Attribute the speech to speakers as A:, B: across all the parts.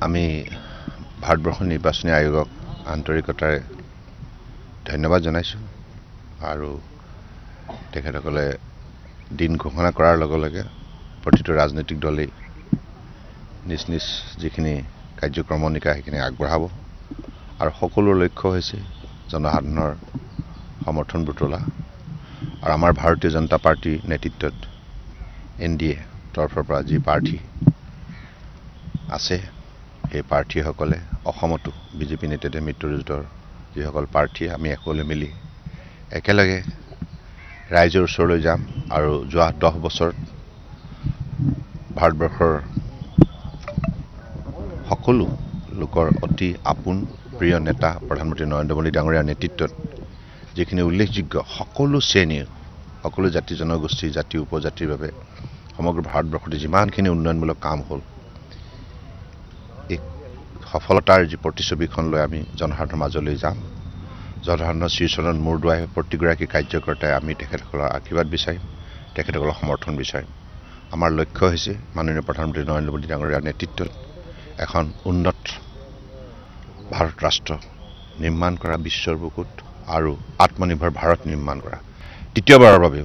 A: আমি ভাৰতবৰ্ষ নিৰ্বাচনী আয়োগক আন্তৰিকতাৰে ধন্যবাদ জনাইছোঁ আৰু তেখেতসকলে দিন ঘোষণা কৰাৰ লগে লগে প্ৰতিটো ৰাজনৈতিক দলেই নিজ নিজ যিখিনি কাৰ্যক্ৰমণিকা সেইখিনি আগবঢ়াব আৰু সকলোৰ লক্ষ্য হৈছে জনসাধাৰণৰ সমৰ্থন বুটলা আৰু আমাৰ ভাৰতীয় জনতা পাৰ্টিৰ নেতৃত্বত NDA তৰফৰ পৰা যি প্ৰাৰ্থী আছে এই প্ৰাৰ্থীসকলে অসমতো বিজেপি নেতৃত্বে মিত্ৰজোঁটৰ যিসকল প্ৰাৰ্থী আমি একলে মিলি একেলগে ৰাইজৰ ওচৰলৈ যাম আৰু যোৱা 10 বছৰত ভাৰতবৰ্ষৰ সকলো লোকৰ অতি আপোন প্ৰিয় নেতা প্ৰধানমন্ত্ৰী নৰেন্দ্ৰ মোদী ডাঙৰীয়াৰ নেতৃত্বত যিখিনি উল্লেখযোগ্য সকলো শ্ৰেণীৰ সকলো জাতি জনগোষ্ঠী জাতি উপজাতিৰ বাবে সমগ্ৰ ভাৰতবৰ্ষতে যিমানখিনি উন্নয়নমূলক কাম হ'ল এই সফলতাৰ যি প্ৰতিচ্ছবিখন লৈ আমি জনসাধাৰণৰ মাজলৈ যাম জনসাধাৰণৰ শ্ৰীচৰণত মূৰ দুৱাই প্ৰতিগৰাকী কাৰ্যকৰ্তাই আমি তেখেতসকলৰ আশীৰ্বাদ বিচাৰিম তেখেতসকলৰ সমৰ্থন বিচাৰিম আমাৰ লক্ষ্য হৈছে মাননীয় প্ৰধানমন্ত্ৰী নৰেন্দ্ৰ মোদী ডাঙৰীয়াৰ নেতৃত্বত এখন উন্নত ভাৰত ৰাষ্ট্ৰ নিৰ্মাণ কৰা বিশ্বৰ বুকুত আৰু আত্মনিৰ্ভৰ ভাৰত নিৰ্মাণ কৰা তৃতীয়বাৰৰ বাবে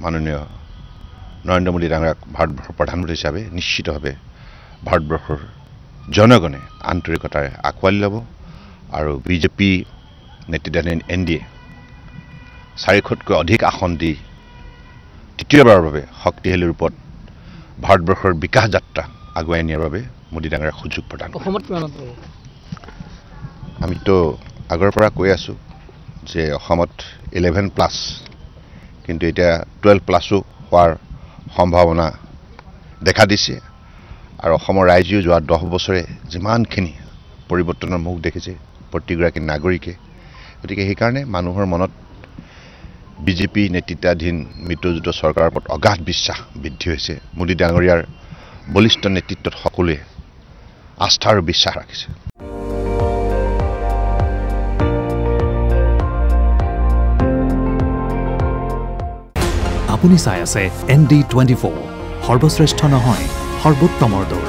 A: মাননীয় নৰেন্দ্ৰ মোদী ডাঙৰীয়াক ভাৰতবৰ্ষৰ প্ৰধানমন্ত্ৰী হিচাপে নিশ্চিতভাৱে ভাৰতবৰ্ষৰ জনগণে আন্তৰিকতাৰে আঁকোৱালি ল'ব আৰু বিজেপি নেতৃত্বাধীন NDA 400তকৈ অধিক আসন দি তৃতীয়বাৰৰ বাবে শক্তিশালী ৰূপত ভাৰতবৰ্ষৰ বিকাশ যাত্ৰা আগুৱাই নিয়াৰ বাবে মোদী ডাঙৰীয়াক সুযোগ প্ৰদান কৰে আমিতো আগৰ পৰা কৈ আছো যে অসমত 11+ কিন্তু এতিয়া 12+ হোৱাৰ সম্ভাৱনা দেখা দিছে আৰু অসমৰ ৰাইজেও যোৱা 10 বছৰে যিমানখিনি পৰিৱৰ্তনৰ মুখ দেখিছে প্ৰতিগৰাকী নাগৰিকে গতিকে সেইকাৰণে মানুহৰ মনত বিজেপি নেতৃত্বাধীন মিত্ৰজোঁটৰ চৰকাৰৰ ওপৰত অগাধ বিশ্বাস বৃদ্ধি হৈছে মোদী ডাঙৰীয়াৰ বলিষ্ঠ নেতৃত্বত সকলোৱে আস্থা আৰু বিশ্বাস ৰাখিছে
B: আপুনি চাই আছে ND24 সৰ্বশ্ৰেষ্ঠ নহয় সৰ্বোত্তমৰ দৌৰ